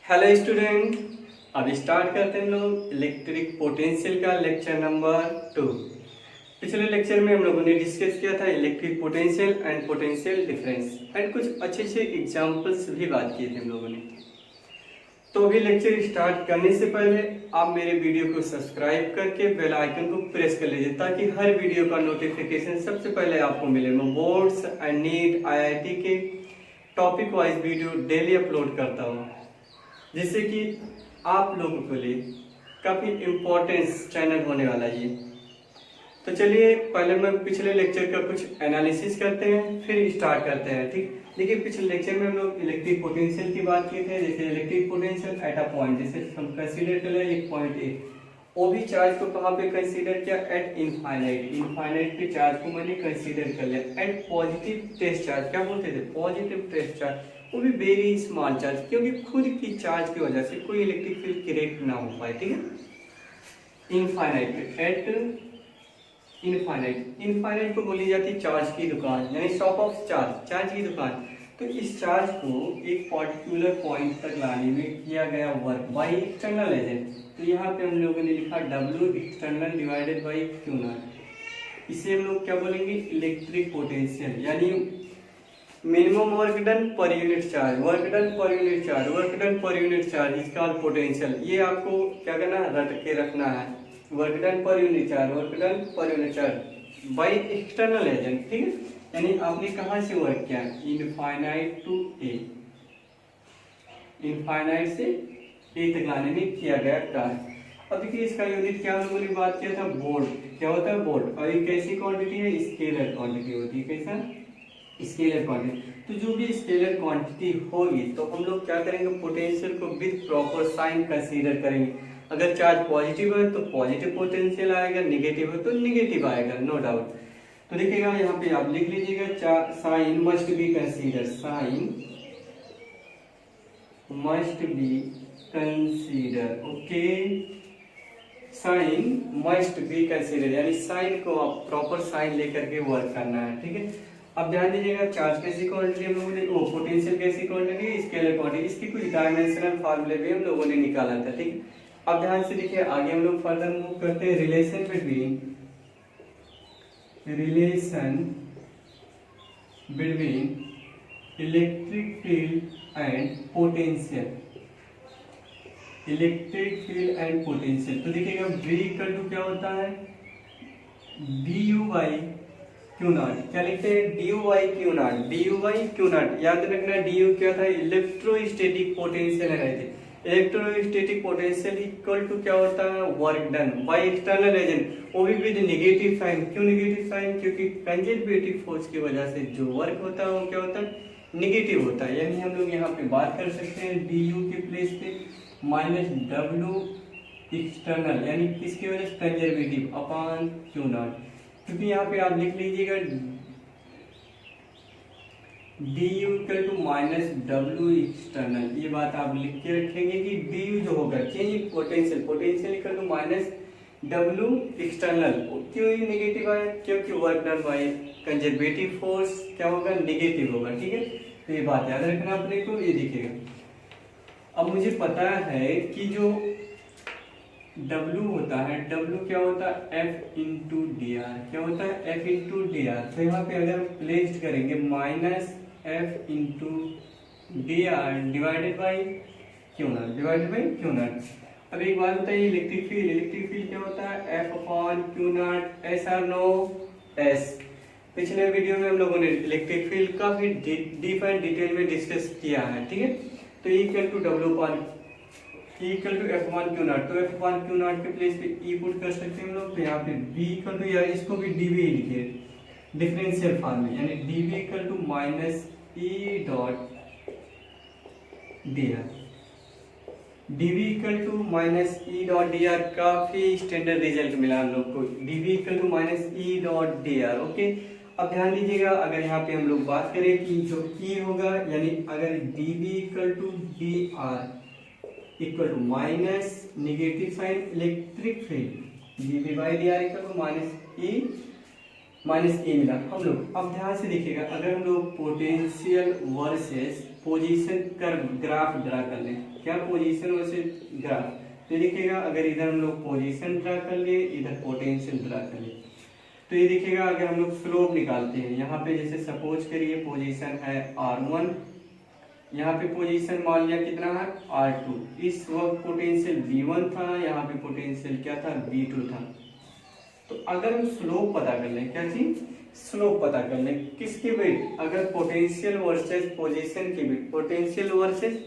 Hello student, अब start करते हैं हम लोग इलेक्ट्रिक पोटेंशियल का लेक्चर नंबर 2। पिछले लेक्चर में हम लोगों ने डिस्कस किया था electric potential and potential difference and कुछ अच्छे अच्छे एग्जांपल्स भी बात किए थे हम लोगों ने। तो अभी लेक्चर स्टार्ट करने से पहले आप मेरे वीडियो को सब्सक्राइब करके बेल आइकन को प्रेस कर लीजिए ताकि हर वीडियो का नोटिफिकेशन सबसे पहले आपको मिले। मैं बोर्ड्स एंड नीट IIT के topic wise video daily upload करता हूँ, जिससे कि आप लोगों के लिए काफ़ी इम्पोर्टेंस चैनल होने वाला है ये। तो चलिए पहले मैं पिछले लेक्चर का कुछ एनालिसिस करते हैं, फिर स्टार्ट करते हैं। ठीक, देखिए पिछले लेक्चर में हम लोग इलेक्ट्रिक पोटेंशियल की बात किए थे। जैसे electric potential at a point, जैसे हम कंसीडर कर ले एक पॉइंट ए, वो भी चार्ज को कहाँ पे कंसीडर किया? एट इनफाइनाइट पे चार्ज को मैंने कंसीडर कर लिया। एट पॉजिटिव टेस्ट चार्ज, क्या बोलते थे? पॉजिटिव टेस्ट चार्ज, वो भी वेरी स्मॉल चार्ज, क्योंकि खुद की चार्ज की वजह से कोई इलेक्ट्रिक फील्ड क्रिएट ना हो पाए। ठीक है, इनफाइनाइट पे, एट इनफाइनाइट को बोली जाती है चार्ज की दुकान, यानी शॉप ऑफ चार्ज की दुकान। तो इस चार्ज को एक पर्टिकुलर पॉइंट तक लाने में किया गया वर्क बाय एक्सटर्नल एजेंट। तो यहाँ पे हम लोगों ने लिखा W external divided by Q not. इसे हम लोग क्या बोलेंगे? इलेक्ट्रिक पोटेंशियल, यानी minimum work done per unit charge, work done per unit charge is called potential. ये आपको क्या करना है? रट के रखना है। Work done per unit charge by external agent. ठीक है, यानी आपने कहाँ से वर्क किया? इनफाइनाइट टू ए, इनफाइनाइट से ए तक लाने में किया गया कार्य। अब देखिए इसका यूनिट क्या हम लोगों ने बात किया था? वोल्ट। क्या होता है? वोल्ट। और ये कैसी क्वांटिटी है? स्केलर क्वांटिटी होती है। कैसा? Scalar quantity. तो जो भी स्केलर क्वांटिटी होगी तो हम लोग क्या करेंगे? पोटेंशियल को विद प्रॉपर साइन कंसीडर करेंगे। अगर चार्ज पॉजिटिव है तो पॉजिटिव पोटेंशियल आएगा, निगेटिव है तो निगेटिव आएगा, नो डाउट। तो देखिएगा यहाँ पे आप लिख लीजिएगा sign must be consider, sign must be consider. Okay, sign must be consider, यानी साइन को आप प्रॉपर साइन लेकर के वर्क करना है। ठीक है, अब ध्यान दीजिएगा चार्ज कैसी क्वांटिटी हम लोगों ने, पोटेंशियल कैसी क्वांटिटी? Scalar quantity. इसकी कुछ डायमेंशनल फार्मूले भी हम लोगों ने निकाला था। ठीक है, अब ध्यान से देखिए आगे हम लोग फर्दर मूव करते हैं। Relation between electric field and potential, तो देखिएगा V इक्वल टू क्या होता है? du by Q not. क्या लिखते हैं? du by Q not. याद रखना du क्या था? इलेक्ट्रोस्टैटिक पोटेंशियल है। इलेक्ट्रोस्टैटिक पोटेंशियल इक्वल टू क्या होता है? Work done by external agent, वो भी विद नेगेटिव साइन। क्यों नेगेटिव साइन? क्योंकि कंजर्वेटिव फोर्स की वजह से जो वर्क होता है वो क्या होता है? नेगेटिव होता है। यानी हम लोग यहाँ पे बात कर सकते हैं du के प्लेस पे माइनस W एक्सटर्नल, यानी किसकी वजह से? Conservative upon Q naught. क्योंकि यहाँ पे आप लिख लीजिएगा du equal to minus W external. ये बात आप लिख के रखेंगे कि du जो होगा change in potential equal to minus W external. क्यों ये नेगेटिव आया? क्योंकि work done by conservative force क्या होगा? नेगेटिव होगा। ठीक है, तो ये बात याद रखना अपने को। ये देखिएगा, अब मुझे पता है कि जो W होता है, W क्या होता है? F into D R. क्या होता है? F into D are. तो यहाँ पे अगर प्लेस करेंगे minus F into D are divided by Q not. अब एक बात बताइए, इलेक्ट्रिक फील्ड क्या होता है? F upon Q naught. Yes are no? Yes. पिछले वीडियो में हम लोगों ने इलेक्ट्रिक फील्ड काफी डीप एंड डिटेल में डिस्कस किया है। ठीक है, तो equal to W upon equal to F upon Q naught. तो F अपॉन क्यू नॉट के प्लेस पे E पुट कर सकते हैं हम लोग। तो यहाँ पे V इक्वल टू, यार इसको भी dV लिखिए डिफरेंशियल फॉर्म में, यानी dV equal to minus E dot dr। dV equal to minus E dot dr, काफी स्टैंडर्ड रिजल्ट मिला हम लोग को। dV equal to minus E dot dr। Okay, अब ध्यान दीजिएगा अगर यहाँ पे हम लोग बात करें कि जो E होगा, यानी अगर dV equal to dr equal to minus negative sign electric field dV by dr equal to minus E मिला हम लोग। अब ध्यान से देखिएगा, अगर हम लोग potential versus position curve graph draw कर लें क्या, पोजीशन वर्सेस ग्राफ। तो देखिएगा अगर इधर हम लोग पोजीशन ड्रा कर लिए, इधर पोटेंशियल ड्रा कर लिए, तो ये देखिएगा अगर हम लोग स्लोप निकालते हैं, यहाँ पे जैसे सपोज करिए पोजीशन है R1, यहाँ पे पोजीशन मान लिया कितना है R2, इस वक्त पोटेंशियल V1 था, यहाँ पे पोटेंशियल क्या था V2 था। तो अगर हम स्लोप पता कर लें, क्या चीज, स्लोप पता कर लें किसकी बिट, अगर पोटेंशियल वर्सेस पोजीशन की बिट, पोटेंशियल वर्सेस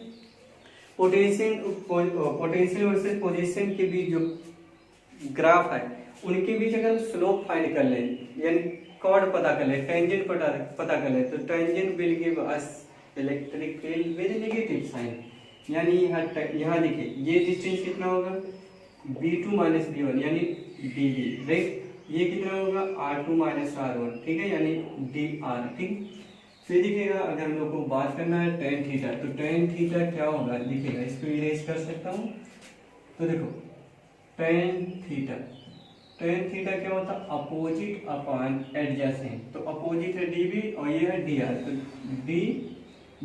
पोजीशन के बीच जो ग्राफ है उनके बीच अगर हम स्लोप फाइंड कर लें, यानी कॉर्ड पता कर लें, टेंजेंट पता कर लें, तो tangent will give us electric field with negative sign. यानी यहाँ देखिए ये डिस्टेंस कितना होगा V2 माइनस V1 यानी dV, राइट। ये कितना होगा R2 माइनस R1, ठीक है, यानी dr, ठीक। फिर देखिएगा अगर हम लोग को बात करना है टेन थीटा, तो टेन थीटा क्या होगा, देखिएगा इसको इरेज कर सकता हूँ। तो देखो टेन थीटा क्या होता है, अपोजिट अपॉन एडजेसेंट। तो अपोजिट है dV और ये है dr, तो d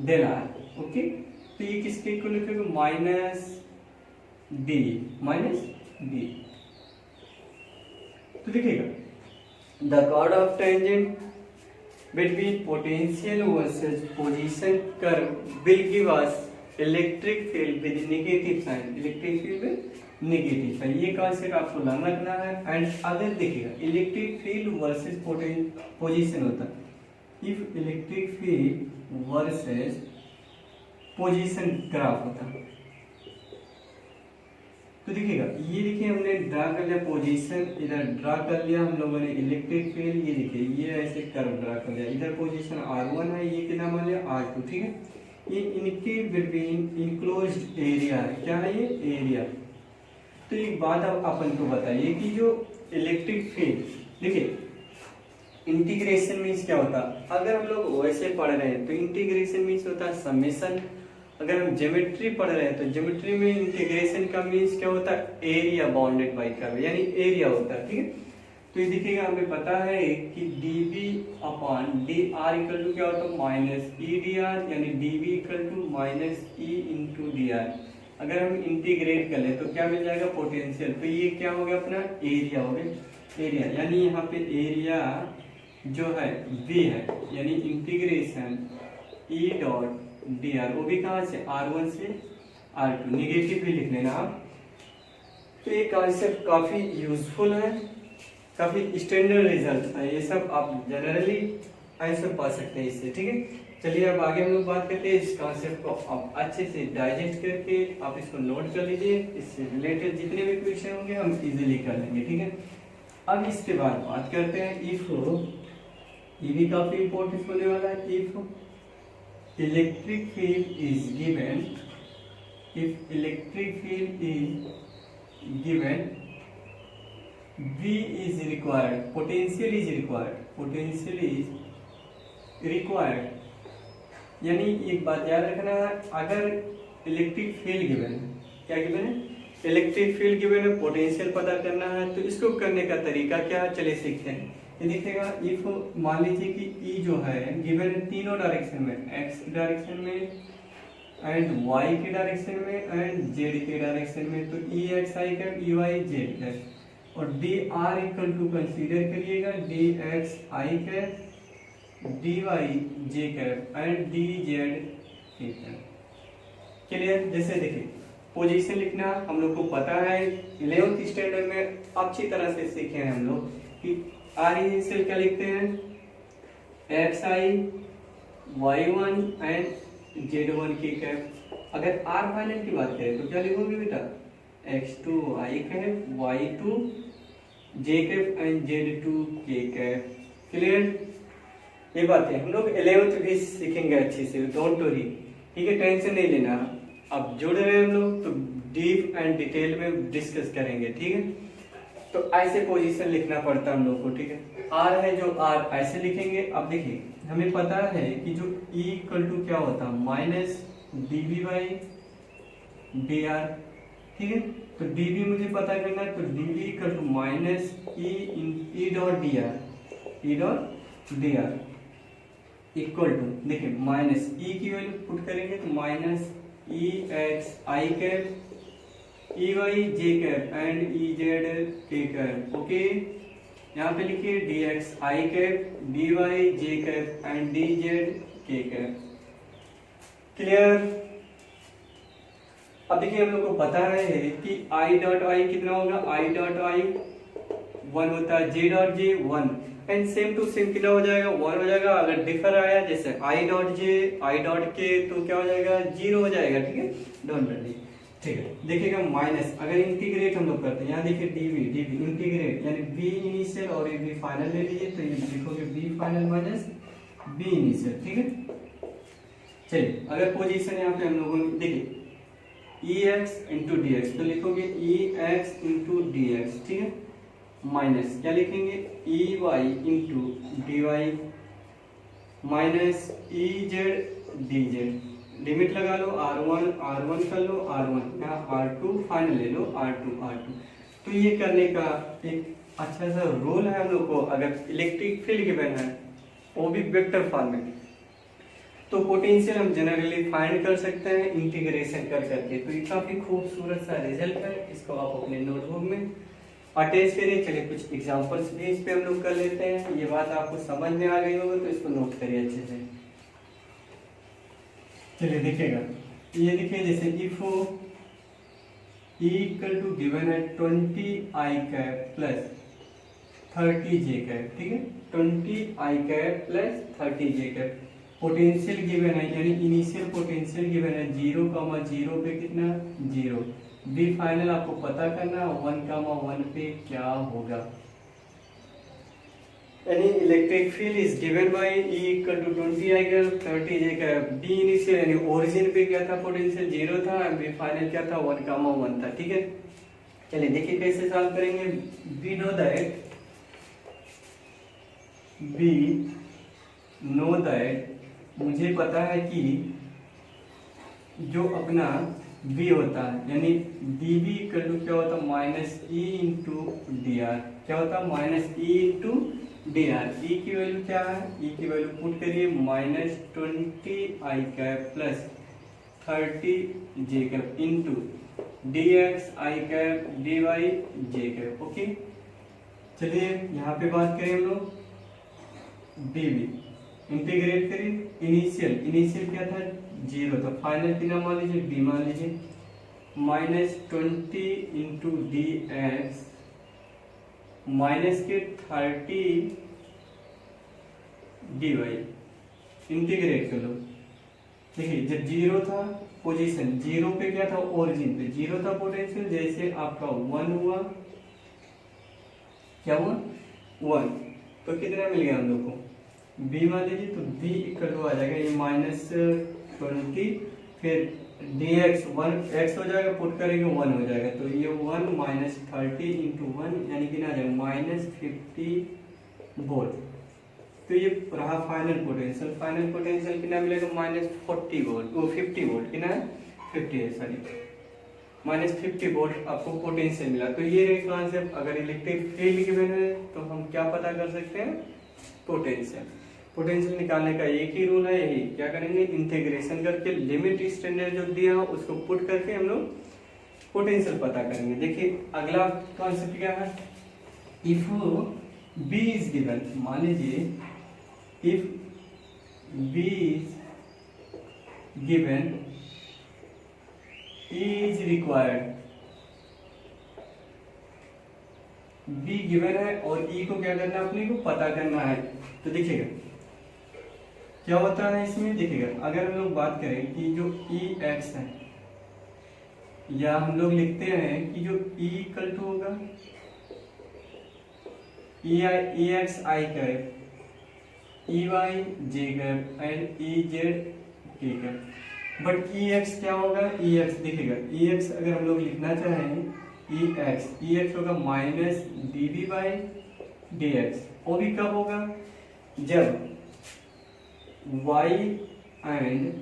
डेल r, ओके। तो ये किसके इक्वल लिखेगा, माइनस d। तो देखिएगा the chord of tangent between potential versus position curve will give us electric field with negative sign, electric field with negative sign। ये कॉन्सेप्ट आपको learn रखना है। एंड अगर देखिएगा इलेक्ट्रिक फील्ड वर्सेस पोजीशन होता, if electric field versus position graph होता, तो देखिएगा ये देखिए हमने ड्रा कर लिया पोजीशन, इधर ड्रा कर लिया हम लोगों ने इलेक्ट्रिक फील्ड, ये देखिए ये ऐसे कर्व ड्रा कर लिया, इधर पोजीशन R1 है, ये कितना मान लिया R2, ठीक है। ये इनके बिटवीन इनक्लोज्ड एरिया है, क्या है ये एरिया। तो एक बात अब अपन को बताइए कि जो इलेक्ट्रिक फील्ड, देखिए इंटीग्रेशन मीन्स क्या होता, अगर हम लोग वैसे पढ़ रहे हैं तो इंटीग्रेशन मीन्स होता है समेशन। अगर हम ज्योमेट्री पढ़ रहे हैं तो ज्योमेट्री में इंटीग्रेशन का मीन्स क्या होता है, एरिया बाउंडेड बाई कर्व, यानी एरिया होता है, ठीक है। तो ये देखिएगा हमें पता है कि dV upon dr equal to क्या होता है माइनस EdR, यानी dV equal to minus E into dr। अगर हम इंटीग्रेट कर ले तो क्या मिल जाएगा, पोटेंशियल। तो ये क्या हो गया अपना एरिया हो गया, एरिया यानी यहाँ पे एरिया जो है V है, यानी इंटीग्रेशन E डॉट dr, वो भी कहाँ से R1 से R2, निगेटिव भी लिख लेना आप। तो ये कॉन्सेप्ट काफी यूजफुल है, काफी स्टैंडर्ड रिजल्ट है, ये सब आप जनरली आंसर पा सकते हैं इससे, ठीक है। चलिए अब आगे हम लोग बात करते हैं इस कॉन्सेप्ट को आप अच्छे से डाइजेस्ट करके आप इसको नोट कर लीजिए, इससे रिलेटेड जितने भी क्वेश्चन होंगे हम इजीली कर लेंगे, ठीक है। अब इसके बाद बात करते हैं इफ, ये भी काफी इंपॉर्टेंट होने वाला है। If electric field is given, if electric field is given, V is required, potential is required, यानी एक बात याद रखना, अगर इलेक्ट्रिक फील्ड गिवन है, क्या गिवन है, इलेक्ट्रिक फील्ड गिवन है, पोटेंशियल पता करना है, तो इसको करने का तरीका क्या है, चलिए सीखते हैं। ये देखिएगा इफ मान लीजिए कि E जो है गिवन है तीनों डायरेक्शन में, X की डायरेक्शन में एंड Y की डायरेक्शन में एंड Z के डायरेक्शन में, तो EXI cap EY Z cap और DR इक्वल टू कंसीडर करिएगा DXI cap DY J cap and DZ K cap. Clear. जैसे देखिए पोजीशन लिखना हम लोग को पता है, 11th स्टैंडर्ड में अच्छी तरह से सीखे हैं हम लोग कि R इनिशियल क्या लिखते हैं, XI Y1 एंड Z1 की कैप। अगर R फाइनल की बात करें तो क्या लिखोगे बेटा, X2 I cap Y2 J cap and Z2 K cap. Clear. ये बात है हम लोग 11th भी सीखेंगे अच्छे से, डोंट वरी, ठीक है, टेंशन नहीं लेना। अब जुड़ रहे हैं हम लोग तो डीप एंड डिटेल में डिस्कस करेंगे, ठीक है। तो ऐसे पोजीशन लिखना पड़ता है हम लोग को, ठीक है। आर है जो आर ऐसे लिखेंगे। अब देखिए हमें पता है कि जो E इक्वल टू क्या होता है माइनस dV बाई dr, ठीक है। तो dV मुझे पता करना है, तो dV equal to minus E dot dr equal to, देखिए माइनस E की वैल्यू पुट करेंगे तो minus E X I cap, E Y J cap and E Z K cap. Okay, यहाँ पे लिखिए D X I cap, D Y J cap and D Z K cap. Clear? अब देखिए हम लोग को पता है कि आई डॉट आई कितना होगा, आई डॉट आई 1 होता है, J dot J 1 and same to same कितना हो जाएगा, 1 हो जाएगा। अगर डिफर आया जैसे I dot J I dot के तो क्या हो जाएगा, 0 हो जाएगा। ठीक है, डोंट वरी। ठीक है, देखिएगा माइनस, अगर इंटीग्रेट हम लोग करते हैं, यहाँ देखिए डीवी डीवी इंटीग्रेट यानी बी इनिशियल और ये बी फाइनल ले लीजिए, तो ये लिखोगे B final minus B initial. ठीक है, चलिए अगर पोजीशन यहाँ पे हम लोगों ने देखिए E X into D X, तो लिखोगे E X into D X. ठीक है, माइनस क्या लिखेंगे, E Y into D Y minus E Z D Z. Limit लगा लो, R1 कर लो, R1 यहाँ R2 फाइनल ले लो, R2। तो ये करने का एक अच्छा सा रोल है हम लोग को। अगर इलेक्ट्रिक फील्ड गिवन है वो भी वेक्टर फॉर्म में, तो पोटेंशियल हम जनरली फाइंड कर सकते हैं इंटीग्रेशन कर करके। तो ये काफी खूबसूरत सा रिजल्ट है, इसको आप अपने नोटबुक में अटैच करिए। चलिए कुछ एग्जांपल्स भी इस पे हम लोग कर लेते हैं। ये बात आपको समझ में आ गई होगी तो इसको नोट करिए अच्छे से। चलिए देखिएगा, ये देखिए जैसे if E equal to given है 20 I cap plus 30 J cap. ठीक है, 20 I cap plus 30 J cap. Potential given है यानी इनिशियल पोटेंशियल गिवन है 0,0 पे कितना 0। बी फाइनल आपको पता करना 1,1 पे क्या होगा। यानी electric field is given by E equal to 20 I cap 30 J cap. B initial यानी ओरिजिन पे क्या था, पोटेंशियल 0 था, बी फाइनल क्या था 1,1 था। ठीक है, चलिए देखिए कैसे सॉल्व करेंगे। वी नो दैट मुझे पता है कि जो अपना V होता है यानी dV इक्वल टू क्या होता है minus E into D R. क्या होता है minus E into D R. E की वैल्यू क्या है, ई की वैल्यू पुट करिए minus 20 I cap plus 30 J cap into D X I cap D Y J cap. Okay, चलिए यहाँ पे बात करें हम लोग dV इंटीग्रेट करिए। इनिशियल क्या था 0 था, फाइनल कितना मान लीजिए b मान लीजिए minus 20 into D x minus के 30 डी वाई। इंटीग्रेट कर लो। देखिए जब 0 था पोजीशन 0 पे क्या था, ओरिजिन पे 0 था पोटेंशियल, जैसे आपका 1 हुआ, क्या हुआ 1, तो कितना मिल गया हम लोग को b मान लीजिए, तो b इक्वल टू आ जाएगा ये माइनस 20 फिर dx 1 x हो जाएगा, पुट करेंगे 1 हो जाएगा, तो ये 1 माइनस 30 इंटू 1 यानी कि ना जाएगा माइनस 50 वोल्ट। तो ये रहा फाइनल पोटेंशियल कितना मिलेगा माइनस 40 वोल्ट, वो 50 वोल्ट कितना है 50 है सॉरी माइनस 50 वोल्ट आपको पोटेंशियल मिला। तो ये रहे कॉन्सेप्ट। अगर इलेक्ट्रिक फील्ड गिवन है तो हम क्या पता कर सकते हैं, पोटेंशियल निकालने का एक ही रूल है, यही क्या करेंगे इंटीग्रेशन करके लिमिट स्टैंडर्ड जो दिया हो उसको पुट करके हम लोग पोटेंशियल पता करेंगे। देखिए अगला कॉन्सेप्ट क्या है, इफ बी इज गिवन, मान लीजिए if B is given E is required, B given है और E को क्या करना है अपने को पता करना है। तो देखिएगा क्या होता है इसमें, देखिएगा अगर हम लोग बात करें कि जो ई एक्स है या हम लोग लिखते हैं कि जो ई इक्वल टू होगा E X I cap E Y J cap and E Z K cap. But E X क्या होगा, ई एक्स देखिएगा ई एक्स अगर हम लोग लिखना चाहें ई एक्स होगा minus D V by D X. वो भी कब होगा, जब y एंड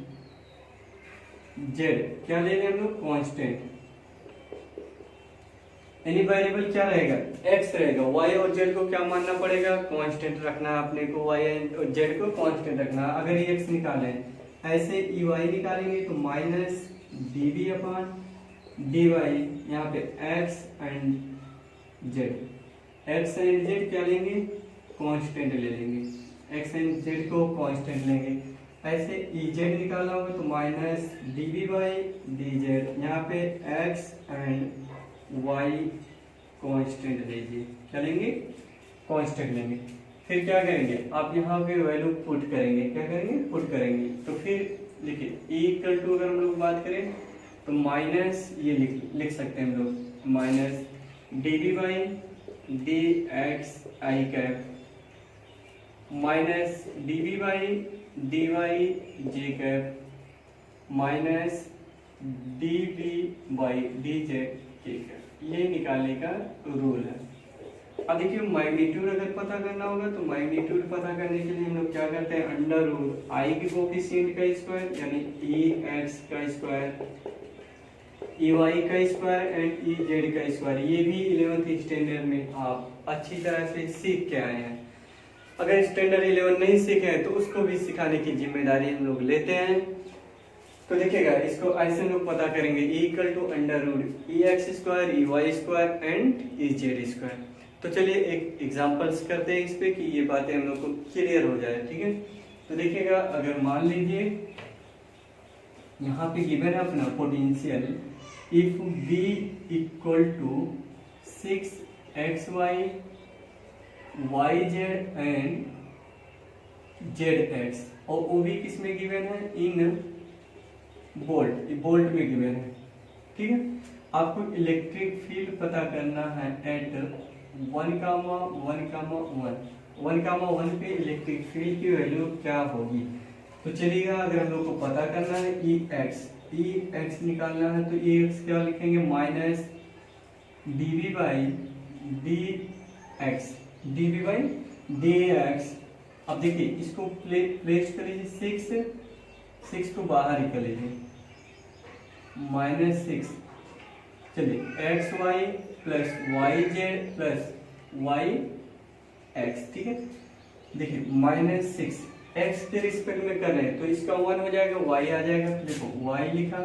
z क्या ले रहे हैं हम लोग कांस्टेंट, यानी वेरिएबल क्या रहेगा x रहेगा, y और z को क्या मानना पड़ेगा कांस्टेंट रखना है अपने को, y और z को कांस्टेंट रखना है। अगर ये x निकालें ऐसे y निकालेंगे तो minus D V upon D Y, यहाँ पे X and Z. X and Z क्या लेंगे, कांस्टेंट ले लेंगे, एक्स एंड जेड को कांस्टेंट लेंगे। ऐसे ई जेड निकालना होगा तो minus D V by D Z, यहाँ पे एक्स एंड वाई कांस्टेंट लीजिए, क्या लेंगे, कांस्टेंट लेंगे। फिर क्या करेंगे, आप यहाँ पे वैल्यू पुट करेंगे, क्या करेंगे, पुट करेंगे। तो फिर देखिए ई इक्वल टू अगर हम लोग बात करें तो माइनस ये लिख सकते हैं हम लोग, minus D V by D X I cap minus D V by D Y J cap minus D V by D Z K cap, ये निकालने का रूल है। अब देखिए मैग्नीट्यूड अगर पता करना होगा तो मैग्नीट्यूड पता करने के लिए हम लोग क्या करते हैं, अंडर रूट आई के कोफिशिएंट का स्क्वायर यानी ई एक्स का स्क्वायर, ई वाई का स्क्वायर एंड ई जेड का स्क्वायर। ये भी 11th स्टैंडर्ड में आप अच्छी तरह से सीख के आए हैं। अगर स्टैंडर्ड 11 नहीं सीखे हैं तो उसको भी सिखाने की जिम्मेदारी हम लोग लेते हैं। तो देखिएगा इसको ऐसे हम लोग पता करेंगे, E equal to under root E X square E Y square and E Z square. तो चलिए एक एग्जांपल्स करते हैं इस पे कि ये बातें हम लोग को क्लियर हो जाए, ठीक है। तो देखिएगा अगर मान लीजिए यहाँ पे गिवन है अपना potential, if B equal to 6xy Y Z and Z X, और वो भी किसमें गिवन है, इन बोल्ट, बोल्ट में गिवन है, ठीक है। आपको इलेक्ट्रिक फील्ड पता करना है एट 1,1,1 पे इलेक्ट्रिक फील्ड की वैल्यू क्या होगी। तो चलिएगा अगर हम लोग को पता करना है ई एक्स निकालना है तो ई एक्स क्या लिखेंगे, minus D V by D X, D V by D X. अब देखिए इसको प्लेस कर लीजिए, 6 को बाहर निकल लीजिए, -6, चलिए X Y plus Y Z plus Y X, ठीक है। देखिए -6 एक्स के रिस्पेक्ट में कर रहे हैं तो इसका 1 हो जाएगा, वाई आ जाएगा, देखो वाई लिखा।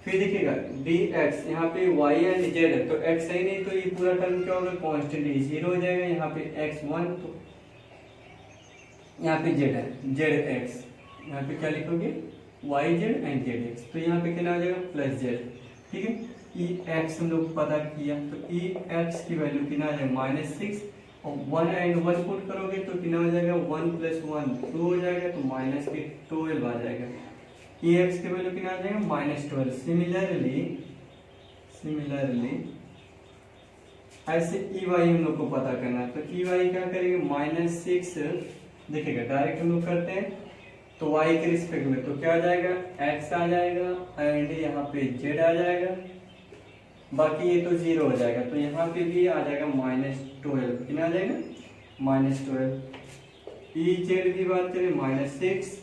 फिर देखिएगा डी एक्स, यहाँ पे वाई एंड जेड है तो एक्स है नहीं तो ये पूरा टर्म क्या होगा, कांस्टेंट 0 हो जाएगा। यहाँ पे x1 तो यहाँ पे जेड है, जेड एक्स, यहाँ पे क्या लिखोगे, Y Z and Z X, तो यहाँ पे कितना आ जाएगा, प्लस जेड, ठीक है। ई एक्स हम लोग पता किया तो ई एक्स की वैल्यू कितना आ जाएगा, -6, और 1 एंड 1 पुट करोगे तो कितना हो जाएगा, 1 + 1 2 हो जाएगा, तो -12 आ जाएगा। ई एक्स की वैल्यू कितना आ जाएगा, -12। सिमिलरली ऐसे ई वाई हम लोग को पता करना है तो ई वाई क्या करेंगे, -6, देखिएगा डायरेक्ट हम लोग करते हैं तो y के रिस्पेक्ट में तो क्या आ जाएगा, x आ जाएगा एंड यहाँ पे z आ जाएगा, बाकी ये तो 0 हो जाएगा तो यहाँ पे भी आ जाएगा -12, कितना आ जाएगा, -12। ई जेड की बात करें -6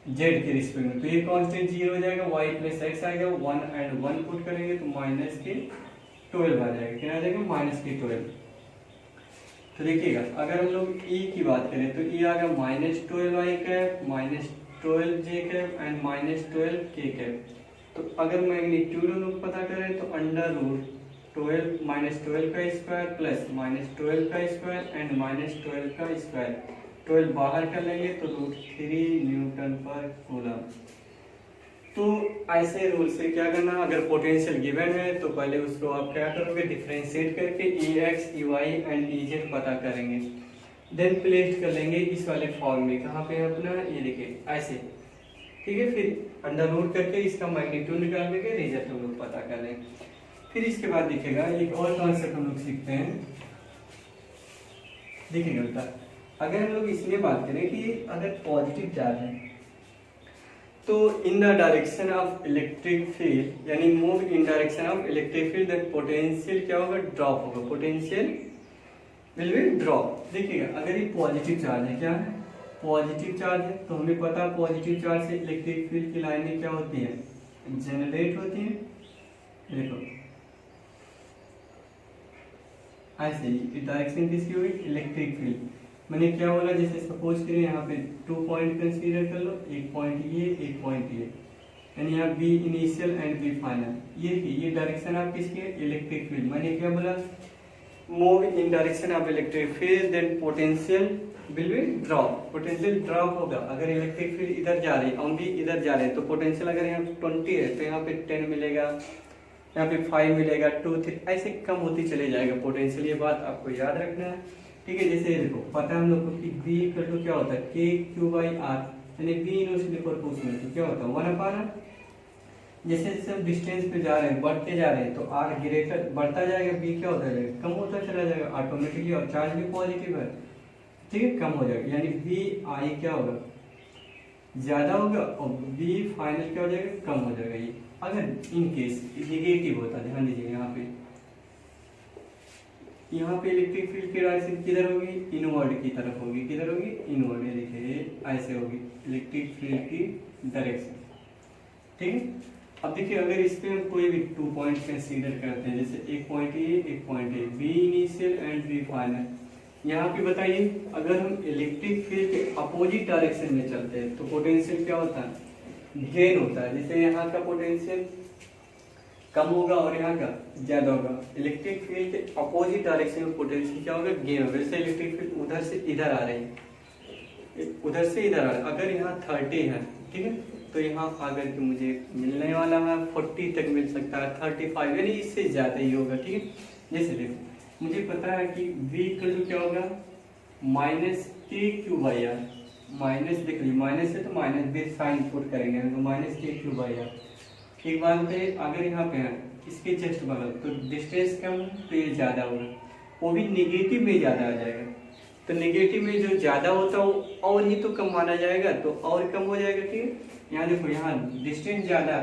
जेड के रिस्पेक्ट में तो ये कांस्टेंट 0 हो जाएगा, y + x आएगा, 1 एंड 1 पुट करेंगे तो -12 आ जाएगा, कितना आ जाएगा, -12। तो देखिएगा अगर हम लोग e की बात करें तो e आ गया -12y cap, -12j cap and -12 k cap. तो अगर मैग्नीट्यूड हम लोग पता करें तो अंडर रूट 12 -12 का स्क्वायर प्लस -12 का स्क्वायर एंड -12 का स्क्वायर, 12 बाहर कर लेंगे तो √3 न्यूटन पर कूलम। तो ऐसे रूल से क्या करना, अगर पोटेंशियल गिवन है तो पहले उसको आप क्या करोगे, डिफरेंशिएट करके E X E Y and E Z पता करेंगे, देन प्लेस कर लेंगे इस वाले फॉर्म में, कहाँ पे है अपना, ये देखिए ऐसे, ठीक है। फिर अंडर रूट करके इसका मैग्नीट्यूड निकाल के रिजल्ट हम लोग पता कर लें। फिर इसके बाद दिखेगा एक और कॉन्सेप्ट हम लोग सीखते हैं, देखिएगा बेटा अगर हम लोग इसमें बात करें कि अगर पॉजिटिव चार्ज है तो in the direction of electric field यानी move in direction of electric field then potential क्या होगा, ड्रॉप होगा, पोटेंशियल विल बी ड्रॉप। देखिएगा अगर ये पॉजिटिव चार्ज है, क्या है, पॉजिटिव चार्ज है तो हमें पता है पॉजिटिव चार्ज से इलेक्ट्रिक फील्ड की लाइनें क्या होती है, जनरेट होती है। देखो ऐसे ही डायरेक्शन किसकी हुई, इलेक्ट्रिक फील्ड। मैंने क्या बोला, जैसे सपोज करिए यहाँ पे 2 पॉइंट कंसीडर कर लो, एक पॉइंट ये एक पॉइंट ये, यानी यहाँ B initial and B final. ये डायरेक्शन आप किसकी है, इलेक्ट्रिक फील्ड। मैंने क्या बोला, move in direction of electric field then potential will be drop. Potential drop होगा अगर इलेक्ट्रिक फील्ड इधर जा रही है और भी इधर जा रहे हैं, तो पोटेंशियल अगर यहाँ 20 है तो यहाँ पे 10 मिलेगा, यहाँ पे 5 मिलेगा, 2 3 ऐसे कम होती चले जाएगा पोटेंशियल। ये बात आपको याद रखना है, ठीक है। जैसे देखो पता है हम लोग को कि B इक्वल टू क्या होता है, KQ/R, यानी B इनवर्सली प्रोपोर्शनल टू क्या होता है 1/R। जैसे जैसे हम डिस्टेंस पे जा रहे हैं, बढ़ते जा रहे हैं, तो R ग्रेटर बढ़ता जाएगा, B क्या होता है कम होता चला जाएगा ऑटोमेटिकली, और चार्ज भी पॉजिटिव है, ठीक है, कम हो जाएगा। यानी BI क्या होगा, ज्यादा होगा, और B फाइनल क्या हो जाएगा, कम हो जाएगा। ये अगर इन केस निगेटिव होता, ध्यान दीजिए यहाँ पे इलेक्ट्रिक फील्ड की डायरेक्शन किधर होगी, इनवर्ड की तरफ होगी। किधर होगी, इनवर्ड। ये देखिए ऐसे होगी इलेक्ट्रिक फील्ड की डायरेक्शन, ठीक है। अब देखिए अगर इस पे हम कोई भी 2 पॉइंट कंसीडर करते हैं, जैसे एक पॉइंट ए एक point A, B initial and B final. यहाँ पे बताइए अगर हम इलेक्ट्रिक फील्ड के अपोजिट डायरेक्शन में चलते हैं तो पोटेंशियल क्या होता है, गेन होता है। जैसे यहाँ का पोटेंशियल कम होगा और यहाँ का ज्यादा होगा। इलेक्ट्रिक फील्ड के अपोजिट डायरेक्शन में पोटेंशियल क्या होगा, गेन होगा। जैसे इलेक्ट्रिक फील्ड उधर से इधर आ रही है, उधर से इधर आ रहा है। अगर यहाँ 30 है, ठीक है, तो यहाँ अगर कि मुझे मिलने वाला है 40 तक मिल सकता है, 35 यानी इससे ज्यादा ही होगा, ठीक है। जैसे देखो मुझे पता है कि V इक्वल टू क्या होगा, -KQ/R। माइनस देख लीजिए, माइनस है तो माइनस भी साइन पुट करेंगे, तो -KQ/R। एक बात बताइए अगर यहाँ पे है इसके जस्ट बगल, तो डिस्टेंस कम तो ये ज्यादा होगा, वो भी निगेटिव में ज्यादा आ जाएगा। तो नेगेटिव में जो ज्यादा होता है और ही तो कम माना जाएगा, तो और कम हो जाएगा, ठीक है। यहाँ देखो यहाँ डिस्टेंस ज्यादा,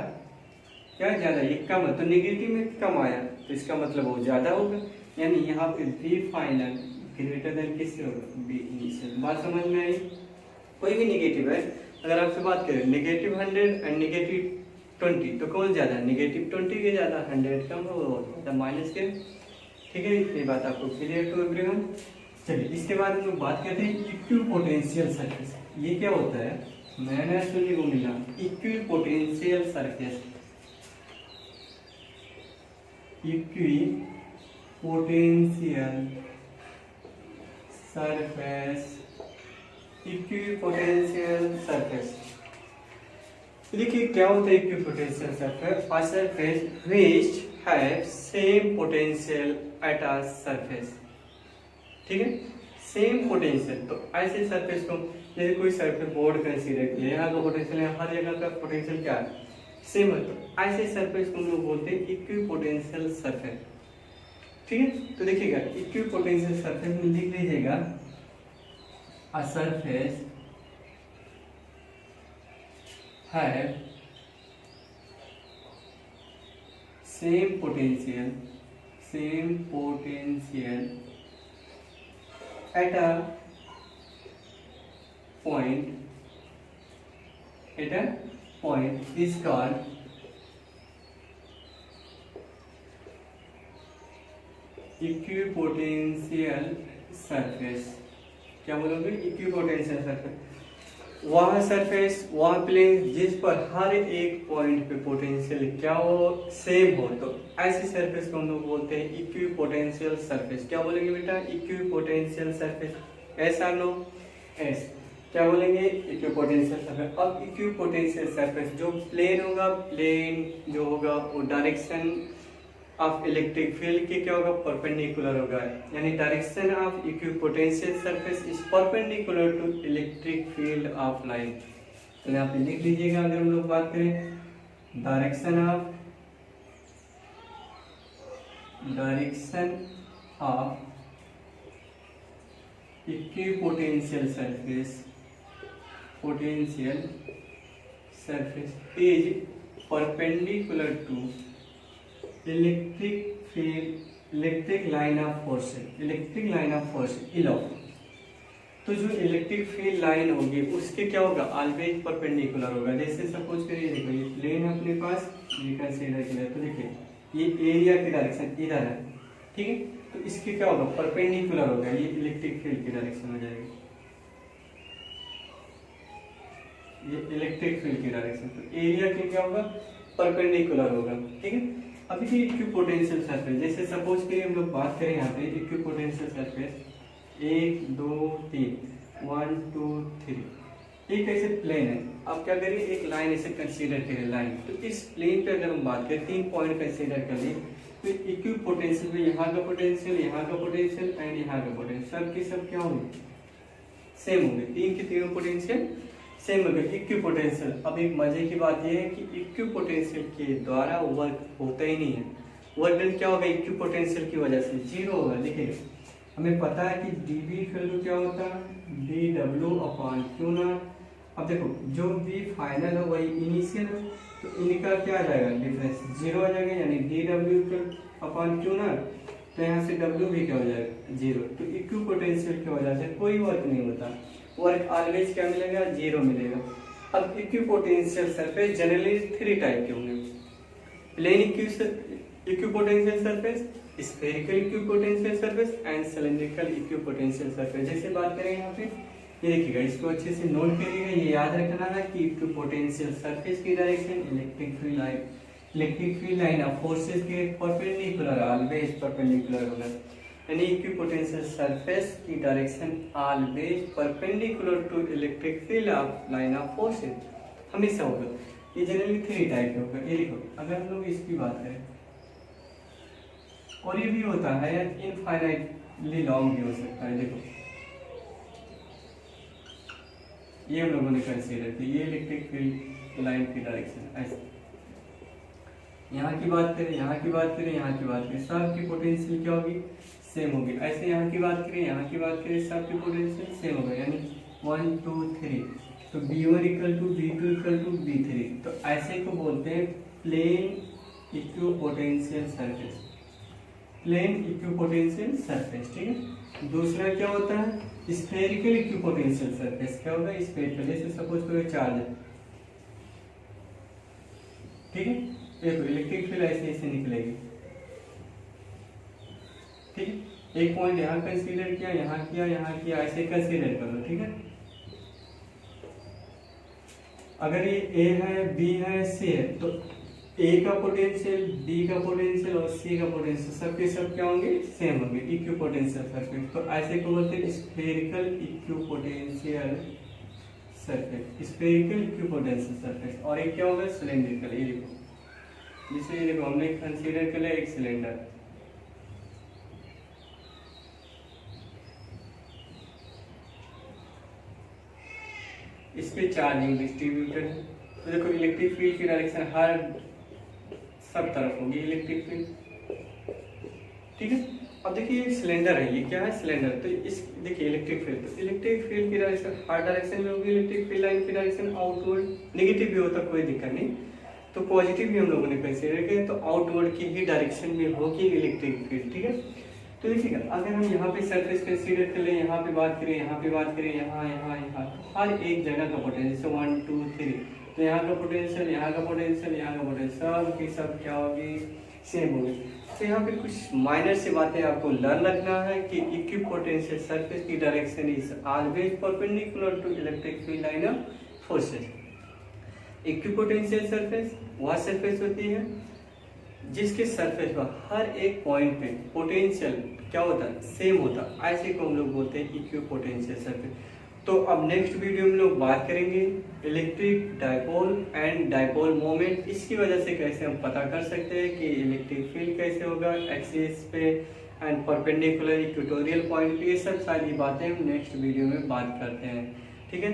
क्या ज्यादा, ये कम है, तो नेगेटिव में कम आया, तो इसका मतलब वो ज्यादा होगा। यानी यहाँ पे बी फाइनल ग्रेटर देन किससे होगा, बी इनिशियल। बात समझ में आई। कोई भी नेगेटिव है, अगर आपसे बात करें -100 एंड -20, तो कौन ज्यादा है, -20 के ज्यादा, 100 कम होगा माइनस के, ठीक है। ये बात आपको क्लियर टू एवरीवन। चलिए इसके बाद हम लोग बात करते हैं इक्विपोटेंशियल सरफेस। ये क्या होता है, मैंने सुनने को मिला equipotential surface. Equipotential surface, equipotential surface. देखिए क्या होता है equipotential surface, a surface which have same potential at a surface, ठीक है, सेम पोटेंशियल। तो ऐसे सरफेस को, जैसे कोई सरफेस बोर्ड कंसीडर किया, यहाँ का पोटेंशियल है, हर जगह का पोटेंशियल क्या है, सेम है, तो ऐसे सरफेस को हम लोग बोलते हैं इक्विपोटेंशियल सरफेस, ठीक है। तो देखिएगा इक्विपोटेंशियल सरफेस में लिख लीजिएगा, a surface have same potential at a point is called equipotential surface. क्या बोलोगे, इक्विपोटेंशियल सरफेस। वह सरफेस, वह प्लेन जिस पर हर एक पॉइंट पे पोटेंशियल क्या हो, सेम हो, तो ऐसी सरफेस को हम लोग बोलते हैं इक्विपोटेंशियल सरफेस। क्या बोलेंगे बेटा, equipotential surface. S are no, S क्या बोलेंगे, इक्विपोटेंशियल सरफेस। अब इक्विपोटेंशियल सरफेस जो प्लेन होगा, प्लेन जो होगा वो डायरेक्शन ऑफ इलेक्ट्रिक फील्ड के क्या होगा, परपेंडिकुलर होगा। यानी direction of equipotential surface is perpendicular to electric field of light. तो यहाँ पे लिख लीजिएगा, अगर हम लोग बात करें direction of equipotential surface is perpendicular to electric line of force इलो। तो जो इलेक्ट्रिक फील्ड लाइन होगी उसके क्या होगा, ऑलवेज परपेंडिकुलर होगा। जैसे सपोज करिए देखो ये प्लेन अपने पास, ये कंसीडर किया, तो देखिए ये एरिया की डायरेक्शन इधर है, ठीक है, तो इसके क्या होगा, परपेंडिकुलर होगा, ये इलेक्ट्रिक फील्ड की डायरेक्शन हो जाएगी। ये इलेक्ट्रिक फील्ड की डायरेक्शन, तो एरिया की क्या होगा, परपेंडिकुलर होगा। ठीक है, अभी की इक्विपोटेंशियल सरफेस, जैसे सपोज करिए हम लोग बात करें यहाँ पे इक्विपोटेंशियल सरफेस 1 2 3 1 2 3, एक ऐसे प्लेन है। आप क्या करिए, एक लाइन ऐसे कंसीडर करिए लाइन, तो इस प्लेन पे अगर हम बात करें 3 पॉइंट कंसीडर कर लिए, तो इक्विपोटेंशियल में यहाँ का पोटेंशियल, यहाँ का पोटेंशियल एंड यहाँ का पोटेंशियल सब के सब क्या होंगे, सेम होंगे। 3 के तीनों पोटेंशियल सेम होंगे, इक्विपोटेंशियल। अब एक मजे की बात यह है कि इक्विपोटेंशियल के द्वारा वर्क होता ही नहीं है। वर्क डन क्या होगा, इक्विपोटेंशियल की वजह से जीरो होगा। देखिए हमें पता है कि dV इक्वल टू क्या होता है, dW अपॉन क्यू नॉट। अब देखो जो V फाइनल है वही इनिशियल है, तो इनका क्या आ जाएगा, डिफरेंस जीरो आ जाएगा, यानी dW equal upon Q naught, तो यहाँ से W भी क्या हो जाएगा, जीरो। तो इक्विपोटेंशियल की वजह से कोई वर्क नहीं होता, वर्क ऑलवेज क्या मिलेगा, जीरो मिलेगा। अब इक्विपोटेंशियल सरफेस जनरली 3 टाइप के होंगे, plane equipotential surface, spherical equipotential surface and cylindrical equipotential surface. जैसे बात करें यहाँ पे, ये देखिएगा, इसको अच्छे से नोट करिएगा, ये याद रखना है कि इक्विपोटेंशियल सरफेस की direction electric field line of forces के परपेंडिकुलर, ऑलवेज परपेंडिकुलर होगा। यानी इक्विपोटेंशियल सरफेस की direction always perpendicular to electric field of line of forces, हमेशा होगा। ये जनरली 3 टाइप के होगा। ये देखो अगर हम लोग इसकी बात करें, और ये भी होता है इनफाइनाइटली लॉन्ग भी हो सकता है। देखो ये हम लोगों ने कंसीडर की, ये इलेक्ट्रिक फील्ड लाइन की डायरेक्शन ऐसे। यहाँ की बात करें, यहाँ की बात करें, यहाँ की बात करें, सब की पोटेंशियल क्या होगी, सेम होगी। ऐसे यहाँ की बात करें, यहाँ की बात करें, सब की पोटेंशियल सेम होगा, यानी 1 2 3, तो B1 equal to B2 equal to B3। तो ऐसे को बोलते हैं plane equipotential surface, plane equipotential surface. ठीक है, दूसरा क्या होता है, स्फेरिकल इक्विपोटेंशियल सरफेस। क्या होगा, स्फेरिकल, जैसे सपोज करो चार्ज है, ठीक है, देखो इलेक्ट्रिक फील्ड ऐसे ऐसे निकलेगी। ठीक है, एक पॉइंट यहाँ कंसीडर किया, यहाँ किया, यहाँ किया, ऐसे कंसीडर कर लो। ठीक है, अगर ये A है, B है, C है, तो A का पोटेंशियल, B का पोटेंशियल और C का पोटेंशियल सबके सब क्या होंगे, सेम होंगे, इक्विपोटेंशियल सरफेस। तो ऐसे को बोलते हैं spherical equipotential surface, spherical equipotential surface. और एक क्या होगा, सिलेंड्रिकल। ये देखो, जिसे ये देखो हमने कंसीडर कर लिया एक सिलेंडर, इस पे चार्जिंग डिस्ट्रीब्यूटेड है। तो देखो इलेक्ट्रिक फील्ड की डायरेक्शन हर सब तरफ होगी इलेक्ट्रिक फील्ड। ठीक है, अब देखिए एक सिलेंडर है, ये क्या है, सिलेंडर। तो इस देखिए इलेक्ट्रिक फील्ड, तो इलेक्ट्रिक फील्ड की डायरेक्शन हर डायरेक्शन में होगी। इलेक्ट्रिक फील्ड लाइन की डायरेक्शन आउटवर्ड, नेगेटिव भी होता कोई दिक्कत नहीं, तो पॉजिटिव भी हम लोगों ने कंसीडर किया, तो आउटवर्ड की ही डायरेक्शन में होगी इलेक्ट्रिक फील्ड। ठीक है, तो देखिएगा अगर हम यहाँ पे सरफेस कंसीडर कर लें, यहाँ पे बात करें, यहाँ पे बात करें, यहाँ यहाँ यहाँ, हर एक जगह का पोटेंशियल, जैसे 1 2 3, तो यहाँ का पोटेंशियल, यहाँ का पोटेंशियल, यहाँ का पोटेंशियल, सब की सब क्या होगी, सेम होगी। तो यहाँ पे कुछ माइनर सी बातें आपको लर्न रखना है कि इक्विपोटेंशियल सरफेस की direction is always perpendicular to electric field line of forces. Equipotential surface वह सरफेस होती है जिसके सरफेस पर हर एक पॉइंट पे पोटेंशियल क्या होता है, सेम होता है, ऐसे को हम लोग बोलते हैं इक्विपोटेंशियल सरफेस। तो अब नेक्स्ट वीडियो में लोग बात करेंगे electric dipole and dipole moment, इसकी वजह से कैसे हम पता कर सकते हैं कि इलेक्ट्रिक फील्ड कैसे होगा एक्सिस पे एंड परपेंडिकुलर इक्वेटोरियल पॉइंट पे। ये सब सारी बातें हम नेक्स्ट वीडियो में बात करते हैं। ठीक है,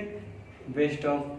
बेस्ट ऑफ